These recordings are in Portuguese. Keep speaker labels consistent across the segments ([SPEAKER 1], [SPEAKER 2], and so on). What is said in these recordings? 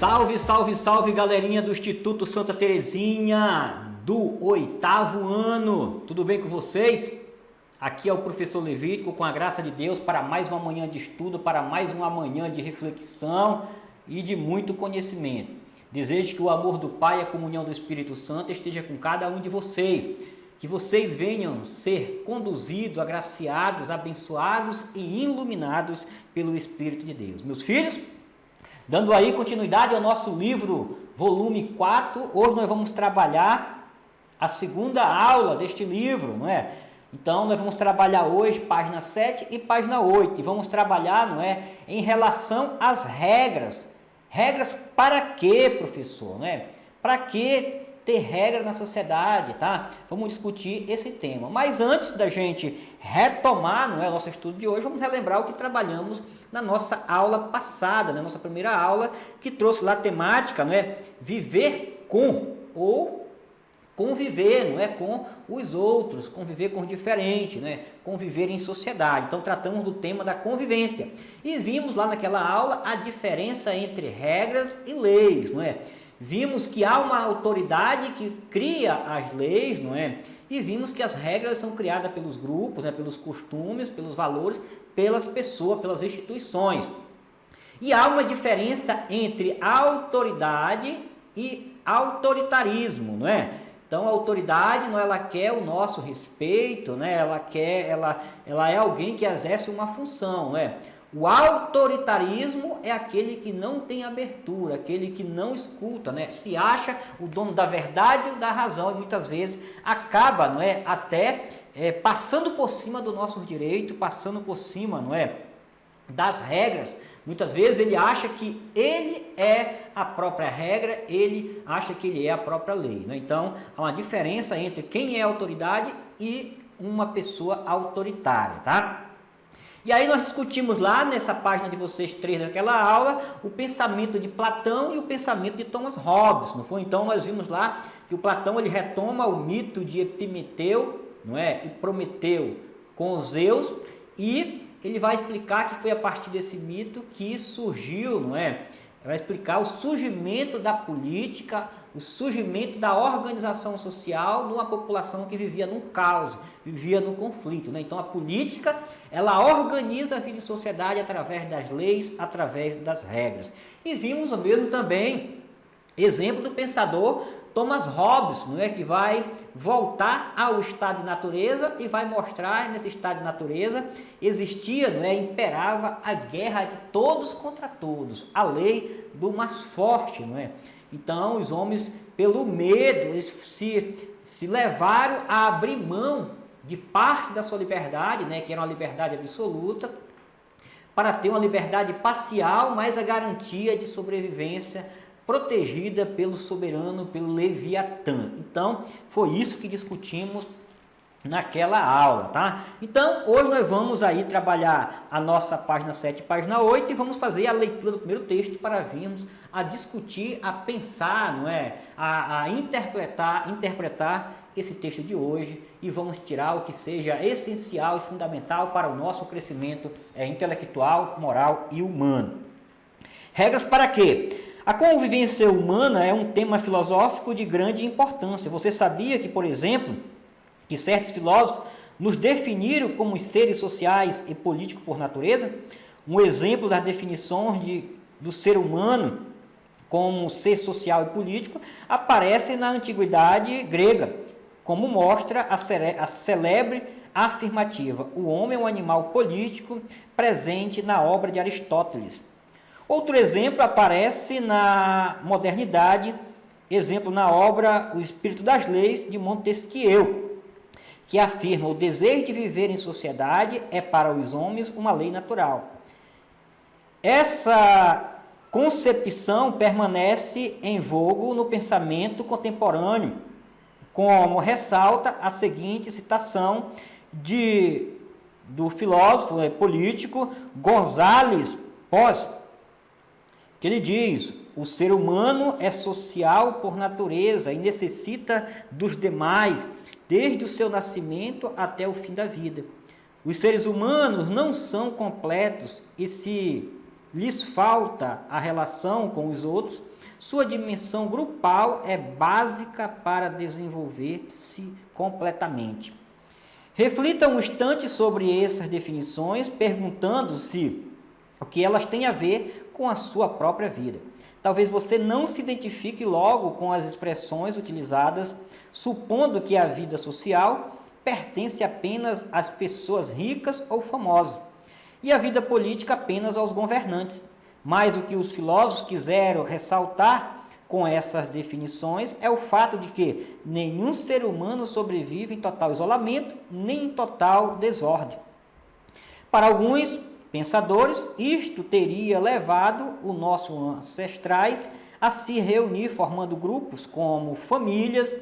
[SPEAKER 1] Salve, salve, salve, galerinha do Instituto Santa Terezinha do 8º ano. Tudo bem com vocês? Aqui é o professor Levítico, com a graça de Deus, para mais uma manhã de estudo, para mais uma manhã de reflexão e de muito conhecimento. Desejo que o amor do Pai e a comunhão do Espírito Santo esteja com cada um de vocês. Que vocês venham ser conduzidos, agraciados, abençoados e iluminados pelo Espírito de Deus. Meus filhos, dando aí continuidade ao nosso livro, volume 4, hoje nós vamos trabalhar a segunda aula deste livro, não é? Então, nós vamos trabalhar hoje página 7 e página 8, e vamos trabalhar, não é, em relação às regras. Regras para quê, professor, não é? Para que ter regra na sociedade, tá? Vamos discutir esse tema. Mas antes da gente retomar, não é, o nosso estudo de hoje, vamos relembrar o que trabalhamos na nossa aula passada, na nossa primeira aula, que trouxe lá a temática, não é, viver com ou conviver, não é, com os outros, conviver com os diferentes, né, conviver em sociedade. Então tratamos do tema da convivência e vimos lá naquela aula a diferença entre regras e leis, não é? Vimos que há uma autoridade que cria as leis, não é? E vimos que as regras são criadas pelos grupos, né, pelos costumes, pelos valores, pelas pessoas, pelas instituições. E há uma diferença entre autoridade e autoritarismo, não é? Então, a autoridade, não, ela quer o nosso respeito, né? Ela é alguém que exerce uma função, não é? O autoritarismo é aquele que não tem abertura, aquele que não escuta, né? Se acha o dono da verdade ou da razão e muitas vezes acaba, não é, até passando por cima do nosso direito, passando por cima, não é, das regras. Muitas vezes ele acha que ele é a própria regra, ele acha que ele é a própria lei, né? Então, há uma diferença entre quem é autoridade e uma pessoa autoritária, tá? E aí nós discutimos lá nessa página de vocês 3 daquela aula o pensamento de Platão e o pensamento de Thomas Hobbes, não foi? Então nós vimos lá que o Platão ele retoma o mito de Epimeteu, não é? E Prometeu com Zeus, e ele vai explicar que foi a partir desse mito que surgiu, não é? Vai explicar o surgimento da política, o surgimento da organização social de uma população que vivia no caos, vivia no conflito, né? Então a política, ela organiza a vida em sociedade através das leis, através das regras. E vimos o mesmo também exemplo do pensador Thomas Hobbes, não é, que vai voltar ao estado de natureza e vai mostrar nesse estado de natureza existia, não é, imperava a guerra de todos contra todos, a lei do mais forte, não é? Então os homens, pelo medo, eles se levaram a abrir mão de parte da sua liberdade, né, que era uma liberdade absoluta, para ter uma liberdade parcial, mas a garantia de sobrevivência protegida pelo soberano, pelo Leviatã. Então, foi isso que discutimos naquela aula, tá? Então, hoje nós vamos aí trabalhar a nossa página 7 e página 8 e vamos fazer a leitura do primeiro texto para virmos a discutir, a pensar, não é? A interpretar esse texto de hoje e vamos tirar o que seja essencial e fundamental para o nosso crescimento intelectual, moral e humano. Regras para quê? A convivência humana é um tema filosófico de grande importância. Você sabia que, por exemplo, que certos filósofos nos definiram como seres sociais e políticos por natureza? Um exemplo das definições do ser humano como ser social e político aparece na antiguidade grega, como mostra a célebre afirmativa: o homem é um animal político, presente na obra de Aristóteles. Outro exemplo aparece na modernidade, exemplo na obra O Espírito das Leis, de Montesquieu, que afirma: o desejo de viver em sociedade é para os homens uma lei natural. Essa concepção permanece em voga no pensamento contemporâneo, como ressalta a seguinte citação do filósofo político González Pons, que ele diz: o ser humano é social por natureza e necessita dos demais, desde o seu nascimento até o fim da vida. Os seres humanos não são completos e se lhes falta a relação com os outros, sua dimensão grupal é básica para desenvolver-se completamente. Reflita um instante sobre essas definições, perguntando-se o que elas têm a ver com a sua própria vida. Talvez você não se identifique logo com as expressões utilizadas, supondo que a vida social pertence apenas às pessoas ricas ou famosas, e a vida política apenas aos governantes. Mas o que os filósofos quiseram ressaltar com essas definições é o fato de que nenhum ser humano sobrevive em total isolamento, nem em total desordem. Para alguns pensadores, isto teria levado os nossos ancestrais a se reunir formando grupos como famílias,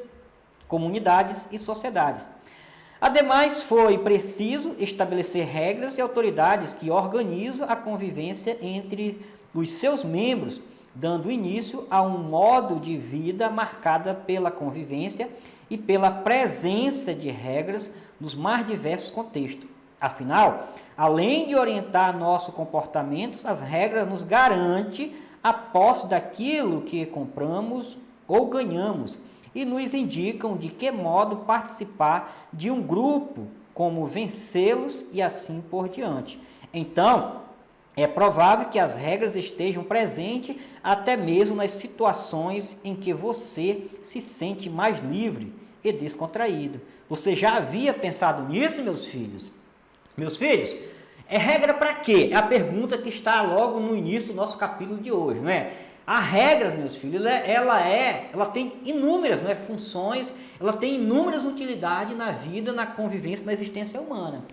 [SPEAKER 1] comunidades e sociedades. Ademais, foi preciso estabelecer regras e autoridades que organizam a convivência entre os seus membros, dando início a um modo de vida marcada pela convivência e pela presença de regras nos mais diversos contextos. Afinal, além de orientar nossos comportamentos, as regras nos garantem a posse daquilo que compramos ou ganhamos e nos indicam de que modo participar de um grupo, como vencê-los e assim por diante. Então, é provável que as regras estejam presentes até mesmo nas situações em que você se sente mais livre e descontraído. Você já havia pensado nisso, meus filhos? Meus filhos, é regra para quê? É a pergunta que está logo no início do nosso capítulo de hoje, não é? As regras, meus filhos, ela tem inúmeras, não é, funções, ela tem inúmeras utilidades na vida, na convivência, na existência humana.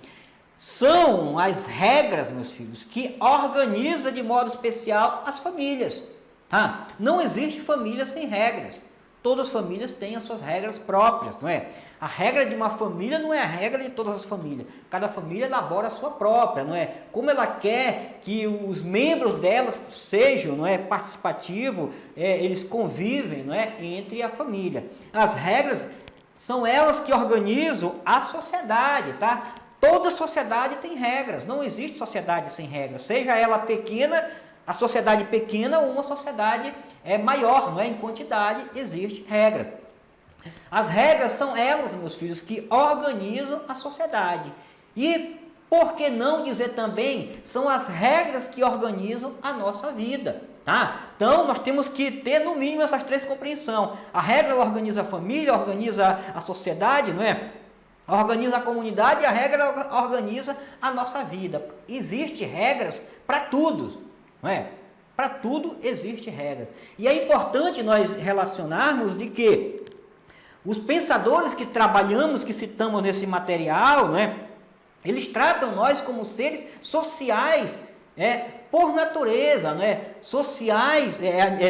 [SPEAKER 1] São as regras, meus filhos, que organizam de modo especial as famílias. Tá? Não existe família sem regras. Todas as famílias têm as suas regras próprias, não é? A regra de uma família não é a regra de todas as famílias. Cada família elabora a sua própria, não é? Como ela quer que os membros delas sejam, não é, participativos, eles convivem, não é, entre a família. As regras são elas que organizam a sociedade, tá? Toda sociedade tem regras. Não existe sociedade sem regras, seja ela pequena. A sociedade pequena ou uma sociedade maior, não é? Em quantidade, existe regra. As regras são elas, meus filhos, que organizam a sociedade. E, por que não dizer também, são as regras que organizam a nossa vida. Tá? Então, nós temos que ter, no mínimo, essas três compreensões. A regra ela organiza a família, organiza a sociedade, não é? Organiza a comunidade e a regra organiza a nossa vida. Existem regras para tudo. Não é? Para tudo existe regras. E é importante nós relacionarmos de que os pensadores que trabalhamos, que citamos nesse material, não é? Eles tratam nós como seres sociais, por natureza, não é? Sociais,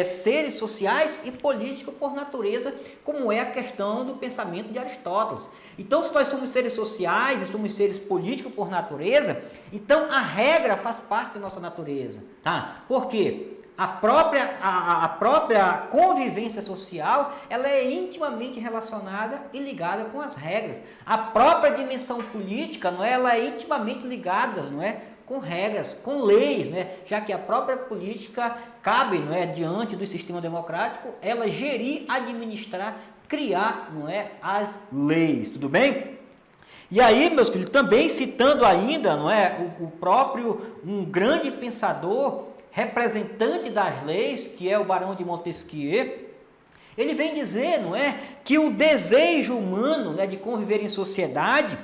[SPEAKER 1] seres sociais e políticos por natureza, como é a questão do pensamento de Aristóteles. Então, se nós somos seres sociais e somos seres políticos por natureza, então a regra faz parte da nossa natureza, tá? Por quê? A própria convivência social, ela é intimamente relacionada e ligada com as regras. A própria dimensão política, não é? Ela é intimamente ligada, não é? Com regras, com leis, né? Já que a própria política cabe, não é, diante do sistema democrático, ela gerir, administrar, criar, não é, as leis, tudo bem? E aí, meus filhos, também citando ainda, não é, um grande pensador, representante das leis, que é o Barão de Montesquieu, ele vem dizer, não é, que o desejo humano, né, de conviver em sociedade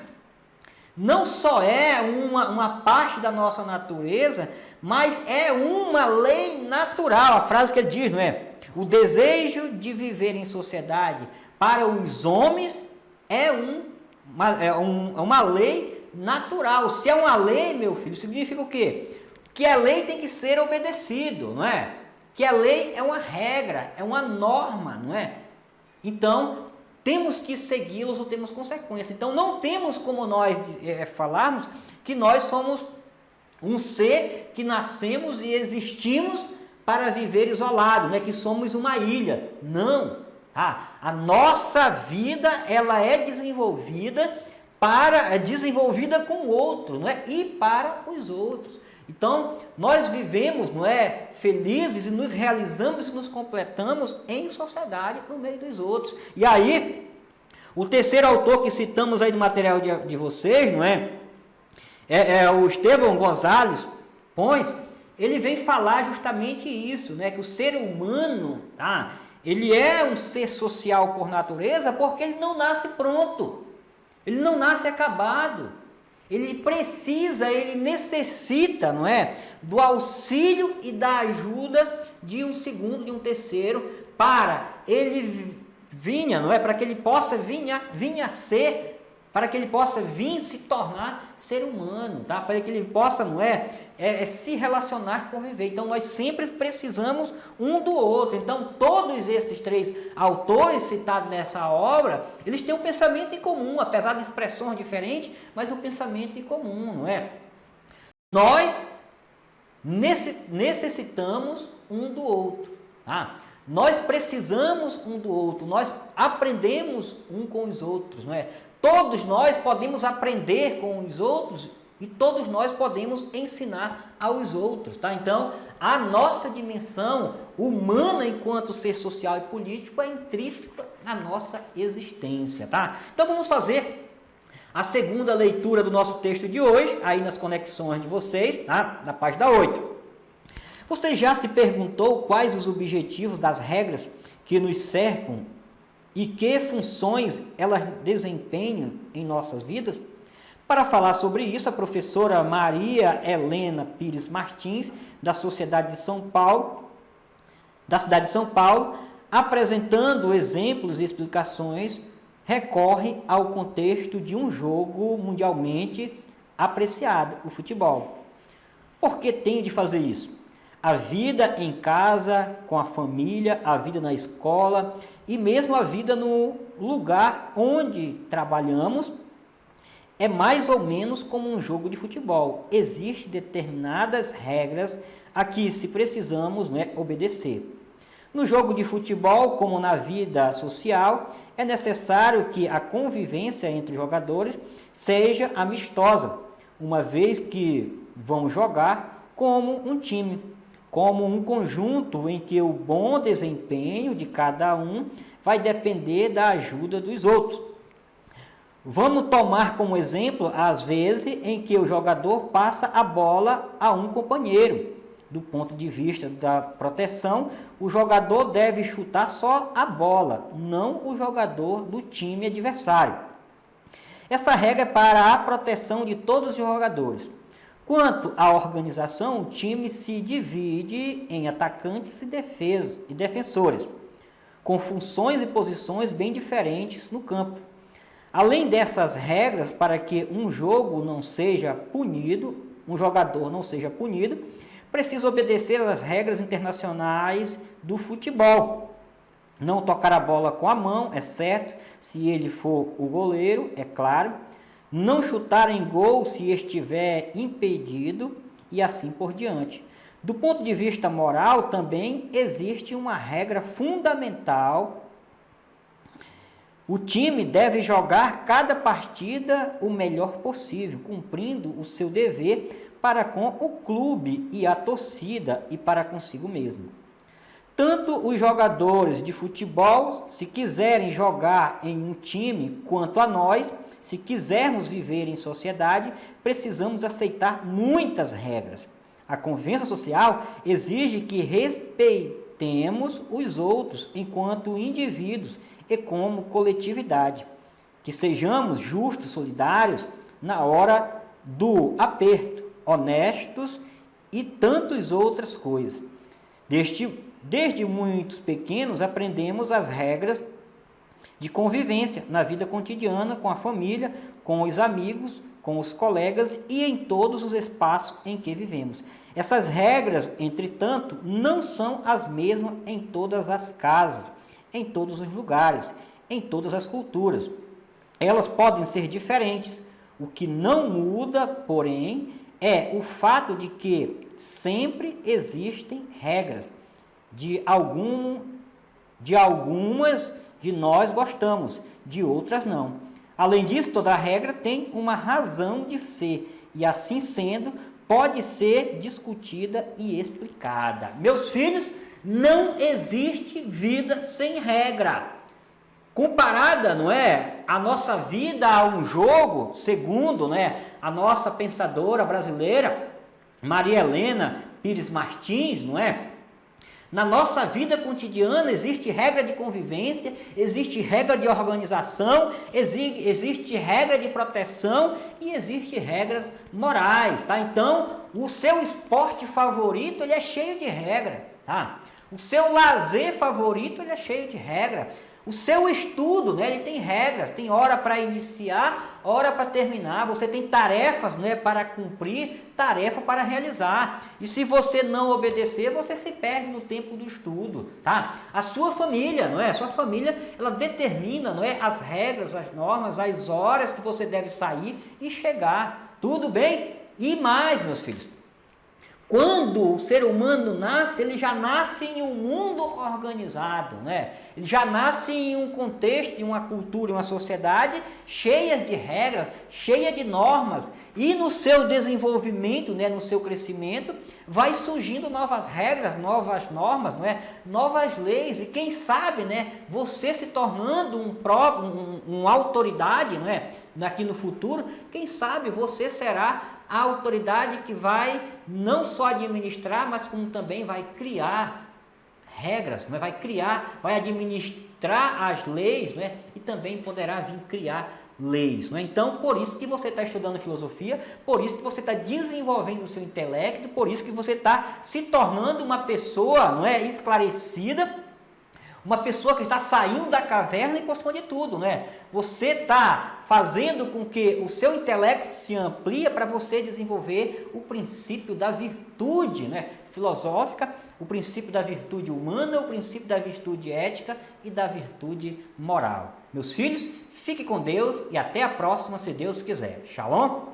[SPEAKER 1] não só é uma parte da nossa natureza, mas é uma lei natural. A frase que ele diz, não é? O desejo de viver em sociedade para os homens é uma lei natural. Se é uma lei, meu filho, significa o quê? Que a lei tem que ser obedecido, não é? Que a lei é uma regra, é uma norma, não é? Então, temos que segui-los ou temos consequências. Então, não temos como nós falarmos que nós somos um ser que nascemos e existimos para viver isolado, né? Que somos uma ilha. Não. A nossa vida ela é desenvolvida com o outro, não é? E para os outros. Então, nós vivemos, não é, felizes e nos realizamos e nos completamos em sociedade, no meio dos outros. E aí, o terceiro autor que citamos aí do material de vocês, não é? É o Esteban Gonzalez Pons. Ele vem falar justamente isso, né? Que o ser humano, tá? Ele é um ser social por natureza porque ele não nasce pronto. Ele não nasce acabado. Ele precisa, ele necessita, não é? Do auxílio e da ajuda de um segundo, de um terceiro, para ele vinha, não é? Para que ele possa vir a ser, para que ele possa vir se tornar ser humano, tá? Para que ele possa, não é? Se relacionar, conviver. Então, nós sempre precisamos um do outro. Então, todos esses três autores citados nessa obra, eles têm um pensamento em comum, apesar de expressões diferentes, mas um pensamento em comum, não é? Nós necessitamos um do outro, tá? Nós precisamos um do outro, nós aprendemos um com os outros, não é? Todos nós podemos aprender com os outros e todos nós podemos ensinar aos outros, tá? Então, a nossa dimensão humana enquanto ser social e político é intrínseca na nossa existência, tá? Então, vamos fazer a segunda leitura do nosso texto de hoje, aí nas conexões de vocês, tá? Na página 8. Você já se perguntou quais os objetivos das regras que nos cercam e que funções elas desempenham em nossas vidas? Para falar sobre isso, a professora Maria Helena Pires Martins, da cidade de São Paulo, apresentando exemplos e explicações, recorre ao contexto de um jogo mundialmente apreciado, o futebol. Por que tenho de fazer isso? A vida em casa, com a família, a vida na escola e mesmo a vida no lugar onde trabalhamos é mais ou menos como um jogo de futebol. Existem determinadas regras a que, se precisamos, né, obedecer. No jogo de futebol, como na vida social, é necessário que a convivência entre os jogadores seja amistosa, uma vez que vão jogar como um time, como um conjunto em que o bom desempenho de cada um vai depender da ajuda dos outros. Vamos tomar como exemplo as vezes em que o jogador passa a bola a um companheiro. Do ponto de vista da proteção, o jogador deve chutar só a bola, não o jogador do time adversário. Essa regra é para a proteção de todos os jogadores. Quanto à organização, o time se divide em atacantes e defensores, com funções e posições bem diferentes no campo. Além dessas regras, para que um jogador não seja punido, precisa obedecer às regras internacionais do futebol. Não tocar a bola com a mão, exceto se ele for o goleiro, é claro. Não chutar em gol se estiver impedido e assim por diante. Do ponto de vista moral, também existe uma regra fundamental. O time deve jogar cada partida o melhor possível, cumprindo o seu dever para com o clube e a torcida e para consigo mesmo. Tanto os jogadores de futebol, se quiserem jogar em um time, quanto a nós, se quisermos viver em sociedade, precisamos aceitar muitas regras. A convivência social exige que respeitemos os outros enquanto indivíduos e como coletividade, que sejamos justos, solidários na hora do aperto, honestos e tantas outras coisas. Desde muitos pequenos aprendemos as regras de convivência na vida cotidiana com a família, com os amigos, com os colegas e em todos os espaços em que vivemos. Essas regras, entretanto, não são as mesmas em todas as casas, em todos os lugares, em todas as culturas. Elas podem ser diferentes. O que não muda, porém, é o fato de que sempre existem regras. De algumas de nós gostamos, de outras não. Além disso, toda regra tem uma razão de ser, e assim sendo, pode ser discutida e explicada. Meus filhos, não existe vida sem regra. Comparada, não é, a nossa vida a um jogo, segundo, a nossa pensadora brasileira, Maria Helena Pires Martins, não é? Na nossa vida cotidiana existe regra de convivência, existe regra de organização, existe regra de proteção e existe regras morais, tá? Então, o seu esporte favorito, ele é cheio de regra, tá? O seu lazer favorito, ele é cheio de regra. O seu estudo, ele tem regras, tem hora para iniciar, hora para terminar, você tem tarefas, para cumprir, tarefa para realizar. E se você não obedecer, você se perde no tempo do estudo, tá? A sua família, a sua família, ela determina, as regras, as normas, as horas que você deve sair e chegar. Tudo bem? E mais, meus filhos, quando o ser humano nasce, ele já nasce em um mundo organizado, Ele já nasce em um contexto, em uma cultura, em uma sociedade cheia de regras, cheia de normas. E no seu desenvolvimento, no seu crescimento, vai surgindo novas regras, novas normas, novas leis. E quem sabe, você se tornando uma autoridade, aqui no futuro, quem sabe você será a autoridade que vai não só administrar, mas como também vai criar regras, vai administrar as leis, e também poderá vir criar leis. Então, por isso que você está estudando filosofia, por isso que você está desenvolvendo o seu intelecto, por isso que você está se tornando uma pessoa esclarecida, uma pessoa que está saindo da caverna e por cima de tudo, Você está fazendo com que o seu intelecto se amplie para você desenvolver o princípio da virtude, filosófica, o princípio da virtude humana, o princípio da virtude ética e da virtude moral. Meus filhos, fique com Deus e até a próxima, se Deus quiser. Shalom!